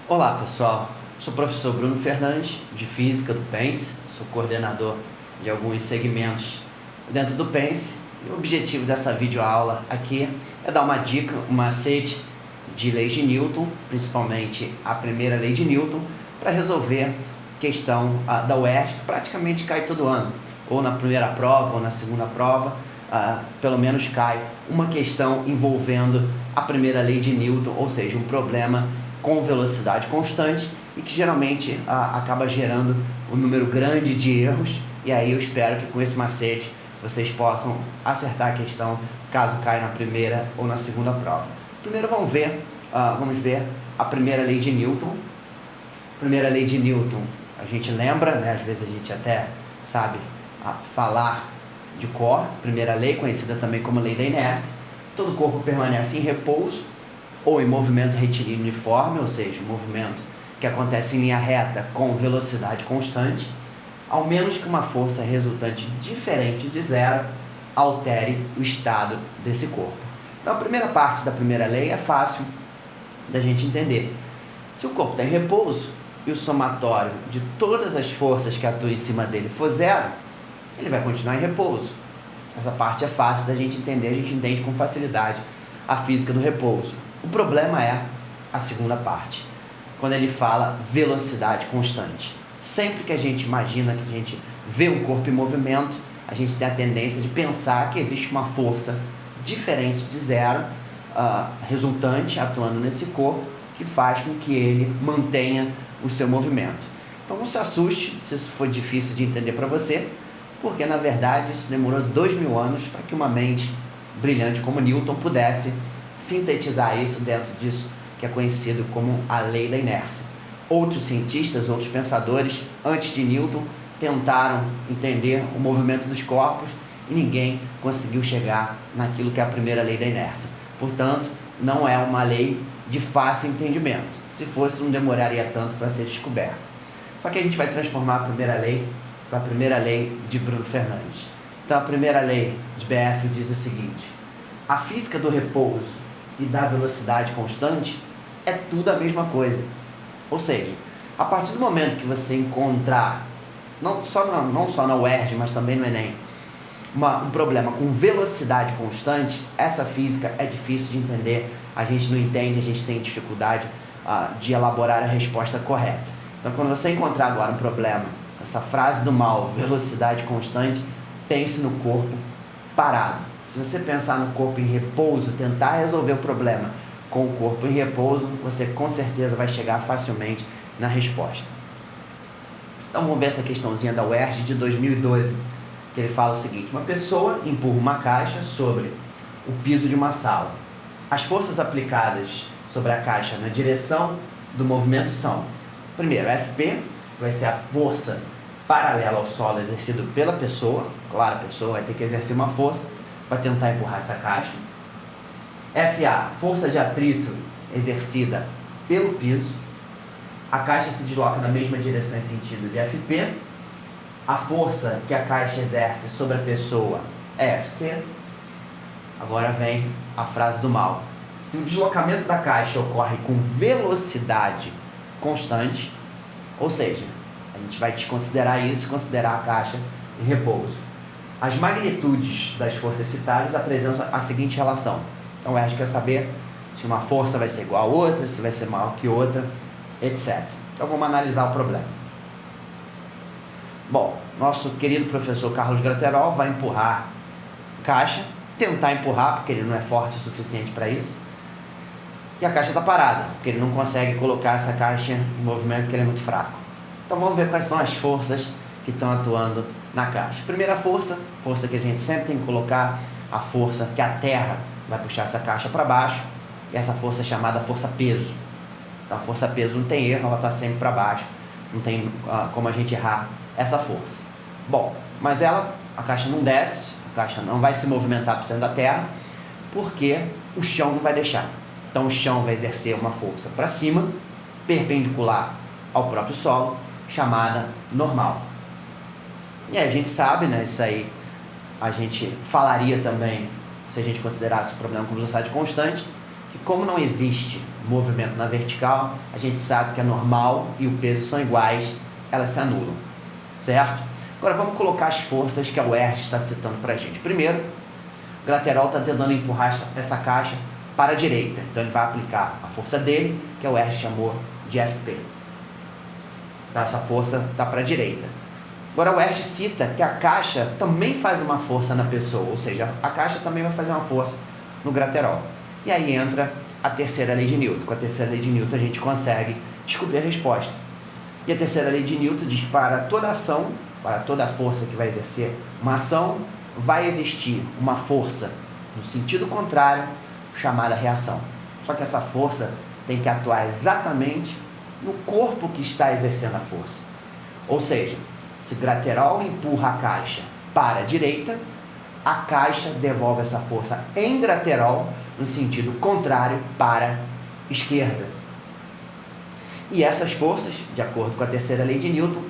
Olá pessoal, sou o professor Bruno Fernandes, de Física do PENSE, sou coordenador de alguns segmentos dentro do PENSE e o objetivo dessa videoaula aqui é dar uma dica, um macete de leis de Newton, principalmente a primeira lei de Newton, para resolver questão da UERJ, que praticamente cai todo ano, ou na primeira prova ou na segunda prova, pelo menos cai uma questão envolvendo a primeira lei de Newton, ou seja, um problema com velocidade constante e que geralmente acaba gerando um número grande de erros, e aí eu espero que com esse macete vocês possam acertar a questão caso caia na primeira ou na segunda prova. Primeiro vamos ver a primeira lei de Newton. Primeira lei de Newton, a gente lembra, né? Às vezes a gente até sabe falar de cor. Primeira lei, conhecida também como lei da inércia. Todo corpo permanece em repouso ou em movimento retilíneo uniforme, ou seja, um movimento que acontece em linha reta com velocidade constante, ao menos que uma força resultante diferente de zero altere o estado desse corpo. Então a primeira parte da primeira lei é fácil da gente entender. Se o corpo está em repouso e o somatório de todas as forças que atuam em cima dele for zero, ele vai continuar em repouso. Essa parte é fácil da gente entender, a gente entende com facilidade a física do repouso. O problema é a segunda parte, quando ele fala velocidade constante. Sempre que a gente imagina, que a gente vê um corpo em movimento, a gente tem a tendência de pensar que existe uma força diferente de zero, resultante, atuando nesse corpo, que faz com que ele mantenha o seu movimento. Então não se assuste se isso for difícil de entender para você, porque na verdade isso demorou 2000 anos para que uma mente brilhante como Newton pudesse sintetizar isso dentro disso que é conhecido como a lei da inércia. Outros cientistas, outros pensadores antes de Newton tentaram entender o movimento dos corpos e ninguém conseguiu chegar naquilo que é a primeira lei da inércia. Portanto, não é uma lei de fácil entendimento. Se fosse, não demoraria tanto para ser descoberta. Só que a gente vai transformar a primeira lei para a primeira lei de Bruno Fernandes. Então a primeira lei de BF diz o seguinte: a física do repouso e da velocidade constante é tudo a mesma coisa. Ou seja, a partir do momento que você encontrar, não só na UERJ, mas também no Enem, um problema com velocidade constante, essa física é difícil de entender, a gente não entende, a gente tem dificuldade de elaborar a resposta correta. Então quando você encontrar agora um problema, essa frase do mal, velocidade constante, pense no corpo parado. Se você pensar no corpo em repouso, tentar resolver o problema com o corpo em repouso, você com certeza vai chegar facilmente na resposta. Então vamos ver essa questãozinha da UERJ de 2012, que ele fala o seguinte: uma pessoa empurra uma caixa sobre o piso de uma sala. As forças aplicadas sobre a caixa na direção do movimento são: primeiro, FP, vai ser a força paralela ao solo exercido pela pessoa. Claro, a pessoa vai ter que exercer uma força para tentar empurrar essa caixa. FA, força de atrito exercida pelo piso. A caixa se desloca na mesma direção em sentido de FP. A força que a caixa exerce sobre a pessoa é FC. Agora vem a frase do mal. Se o deslocamento da caixa ocorre com velocidade constante, ou seja, a gente vai desconsiderar isso e considerar a caixa em repouso, as magnitudes das forças citadas apresentam a seguinte relação. Então a gente quer saber se uma força vai ser igual a outra, se vai ser maior que outra, etc. Então vamos analisar o problema. Bom, nosso querido professor Carlos Graterol vai empurrar a caixa, tentar empurrar, porque ele não é forte o suficiente para isso, e a caixa está parada, porque ele não consegue colocar essa caixa em movimento, porque ele é muito fraco. Então vamos ver quais são as forças que estão atuando na caixa. Primeira força que a gente sempre tem que colocar, a força que a Terra vai puxar essa caixa para baixo, e essa força é chamada força peso. Então a força peso não tem erro, ela está sempre para baixo, não tem como a gente errar essa força. Bom, mas a caixa não desce, a caixa não vai se movimentar para cima da Terra, porque o chão não vai deixar. Então o chão vai exercer uma força para cima, perpendicular ao próprio solo, chamada normal. E aí a gente sabe, né, isso aí a gente falaria também, se a gente considerasse o problema com velocidade constante, que como não existe movimento na vertical, a gente sabe que a normal e o peso são iguais, elas se anulam, certo? Agora vamos colocar as forças que a UERJ está citando para a gente. Primeiro, o Graterol está tentando empurrar essa caixa para a direita, então ele vai aplicar a força dele, que a UERJ chamou de FP. Então, essa força está para a direita. Agora a UERJ cita que a caixa também faz uma força na pessoa, ou seja, a caixa também vai fazer uma força no Graterol. E aí entra a terceira lei de Newton. Com a terceira lei de Newton a gente consegue descobrir a resposta. E a terceira lei de Newton diz que para toda ação, para toda força que vai exercer uma ação, vai existir uma força no sentido contrário, chamada reação. Só que essa força tem que atuar exatamente no corpo que está exercendo a força. Ou seja, se Graterol empurra a caixa para a direita, a caixa devolve essa força em Graterol no sentido contrário para a esquerda. E essas forças, de acordo com a terceira lei de Newton,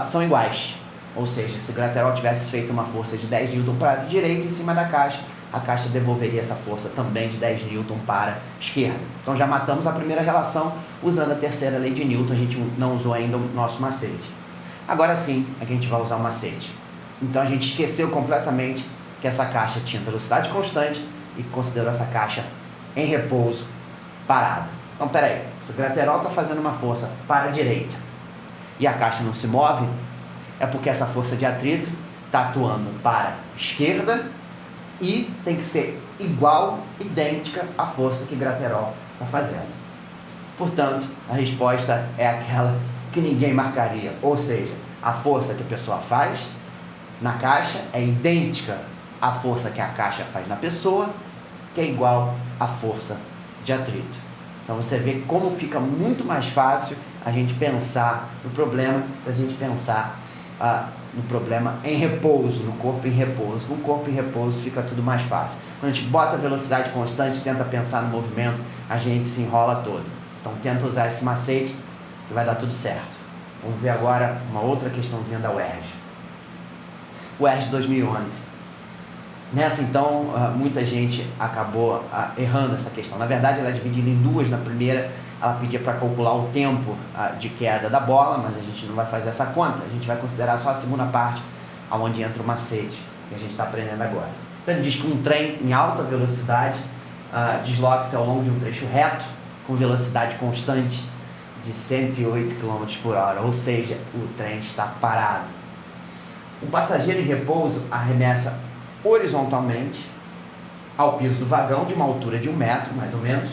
são iguais. Ou seja, se Graterol tivesse feito uma força de 10 Newton para a direita em cima da caixa, a caixa devolveria essa força também de 10 Newton para a esquerda. Então já matamos a primeira relação usando a terceira lei de Newton, a gente não usou ainda o nosso macete. Agora sim é que a gente vai usar o macete. Então a gente esqueceu completamente que essa caixa tinha velocidade constante e considerou essa caixa em repouso, parada. Então peraí, se o Graterol está fazendo uma força para a direita e a caixa não se move, é porque essa força de atrito está atuando para a esquerda e tem que ser igual, idêntica à força que Graterol está fazendo. Portanto, a resposta é aquela que ninguém marcaria, ou seja, a força que a pessoa faz na caixa é idêntica à força que a caixa faz na pessoa, que é igual à força de atrito. Então você vê como fica muito mais fácil a gente pensar no problema se a gente pensar no problema em repouso, no corpo em repouso. Com o corpo em repouso fica tudo mais fácil. Quando a gente bota a velocidade constante, tenta pensar no movimento, a gente se enrola todo. Então tenta usar esse macete que vai dar tudo certo. Vamos ver agora uma outra questãozinha da UERJ. UERJ 2011. Nessa então, muita gente acabou errando essa questão. Na verdade, ela é dividida em duas. Na primeira, ela pedia para calcular o tempo de queda da bola, mas a gente não vai fazer essa conta. A gente vai considerar só a segunda parte, onde entra o macete, que a gente está aprendendo agora. Então, ele diz que um trem em alta velocidade desloca-se ao longo de um trecho reto, com velocidade constante de 108 km por hora, ou seja, o trem está parado. O passageiro em repouso arremessa horizontalmente ao piso do vagão de uma altura de 1 metro, mais ou menos,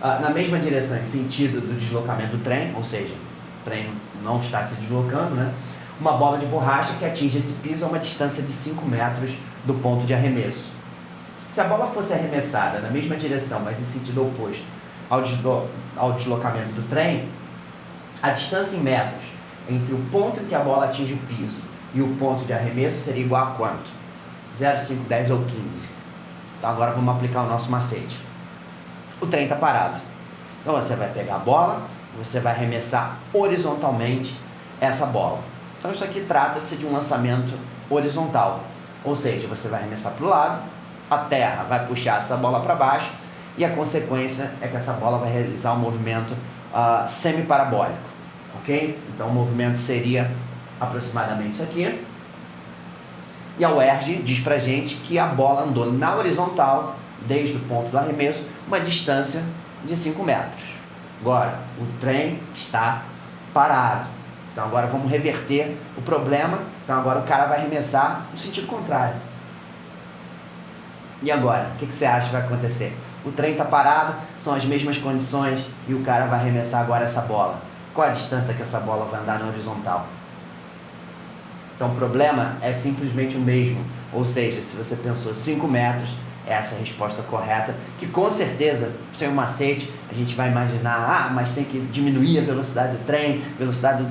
na mesma direção em sentido do deslocamento do trem, ou seja, o trem não está se deslocando, né? Uma bola de borracha que atinge esse piso a uma distância de 5 metros do ponto de arremesso. Se a bola fosse arremessada na mesma direção, mas em sentido oposto ao deslocamento do trem, a distância em metros entre o ponto em que a bola atinge o piso e o ponto de arremesso seria igual a quanto? 0, 5, 10 ou 15. Então agora vamos aplicar o nosso macete. O trem está parado. Então você vai pegar a bola, você vai arremessar horizontalmente essa bola. Então isso aqui trata-se de um lançamento horizontal. Ou seja, você vai arremessar para o lado, a terra vai puxar essa bola para baixo e a consequência é que essa bola vai realizar um movimento semi-parabólico. Ok? Então o movimento seria aproximadamente isso aqui. E a UERJ diz pra gente que a bola andou na horizontal, desde o ponto do arremesso, uma distância de 5 metros. Agora, o trem está parado. Então agora vamos reverter o problema. Então agora o cara vai arremessar no sentido contrário. E agora, o que você acha que vai acontecer? O trem está parado, são as mesmas condições e o cara vai arremessar agora essa bola. Qual a distância que essa bola vai andar na horizontal? Então o problema é simplesmente o mesmo, ou seja, se você pensou 5 metros, essa é a resposta correta, que com certeza, sem um macete, a gente vai imaginar, mas tem que diminuir a velocidade do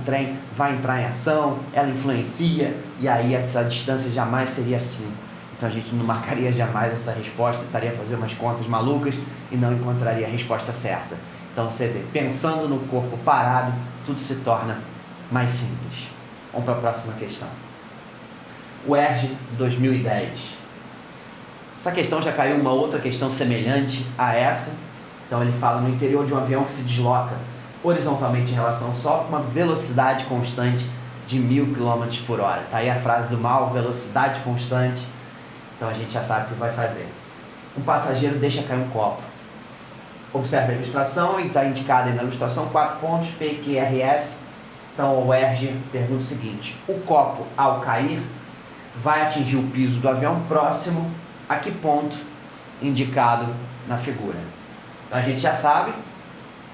trem vai entrar em ação, ela influencia, e aí essa distância jamais seria 5. Então a gente não marcaria jamais essa resposta, estaria a fazer umas contas malucas e não encontraria a resposta certa. Então você vê, pensando no corpo parado, tudo se torna mais simples. Vamos para a próxima questão. UERJ 2010. Essa questão já caiu uma outra questão semelhante a essa, Então ele fala no interior de um avião que se desloca horizontalmente em relação ao Sol com uma velocidade constante de 1000 km por hora. Tá aí a frase do mal, velocidade constante. Então a gente já sabe o que vai fazer. Um passageiro deixa cair um copo. Observe a ilustração, e está indicado aí na ilustração 4 pontos, P, Q, R, S. Então o ERG pergunta o seguinte: o copo, ao cair, vai atingir o piso do avião próximo a que ponto indicado na figura? Então a gente já sabe,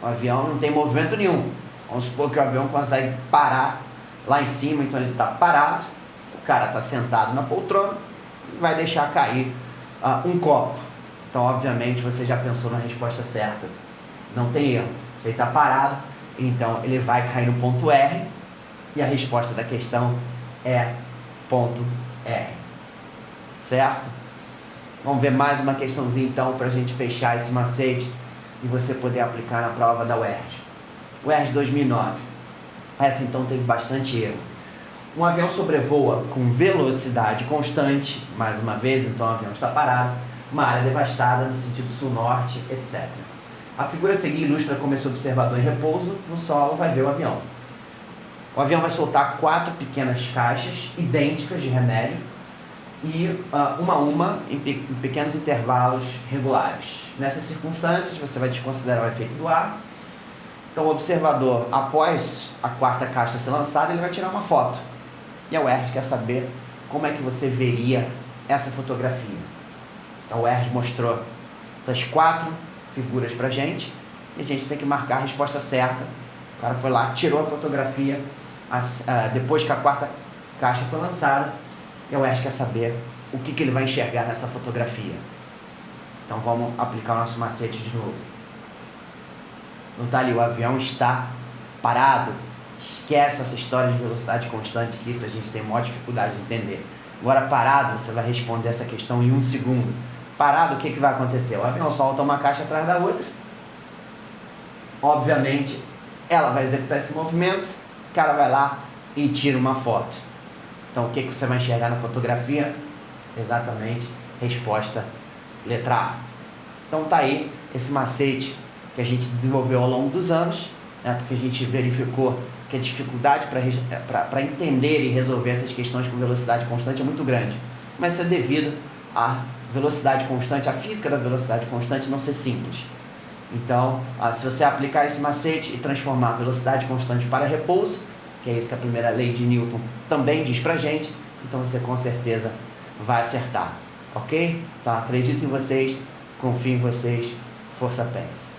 o avião não tem movimento nenhum. Vamos supor que o avião consegue parar lá em cima, então ele está parado, o cara está sentado na poltrona e vai deixar cair um copo. Então obviamente você já pensou na resposta certa, não tem erro, você está parado, então ele vai cair no ponto R e a resposta da questão é ponto R, certo? Vamos ver mais uma questãozinha então para a gente fechar esse macete e você poder aplicar na prova da UERJ. UERJ 2009. Essa então teve bastante erro. Um avião sobrevoa com velocidade constante, mais uma vez, então o avião está parado, uma área devastada no sentido sul-norte, etc. A figura a seguir ilustra como esse observador em repouso no solo vai ver o avião. O avião vai soltar 4 pequenas caixas idênticas de remédio e em pequenos intervalos regulares. Nessas circunstâncias, você vai desconsiderar o efeito do ar. Então, o observador, após a 4ª caixa ser lançada, ele vai tirar uma foto. E a UERJ quer saber como é que você veria essa fotografia. Então, o UERJ mostrou essas 4 figuras pra gente e a gente tem que marcar a resposta certa. O cara foi lá, tirou a fotografia depois que a 4ª caixa foi lançada. E a UERJ quer saber o que ele vai enxergar nessa fotografia. Então vamos aplicar o nosso macete de novo. Não está ali, o avião está parado. Esquece essa história de velocidade constante, que isso a gente tem maior dificuldade de entender. Agora parado, você vai responder essa questão em 1 segundo. Parado, o que vai acontecer? O avião solta uma caixa atrás da outra. Obviamente, ela vai executar esse movimento. O cara vai lá e tira uma foto. Então, o que você vai enxergar na fotografia? Exatamente, resposta letra A. Então, tá aí esse macete que a gente desenvolveu ao longo dos anos, né, porque a gente verificou que a dificuldade para entender e resolver essas questões com velocidade constante é muito grande. Mas isso é devido à velocidade constante, à física da velocidade constante não ser simples. Então, se você aplicar esse macete e transformar a velocidade constante para repouso, que é isso que a primeira lei de Newton também diz pra gente, então você com certeza vai acertar, ok? Então acredito em vocês, confio em vocês, força PENS.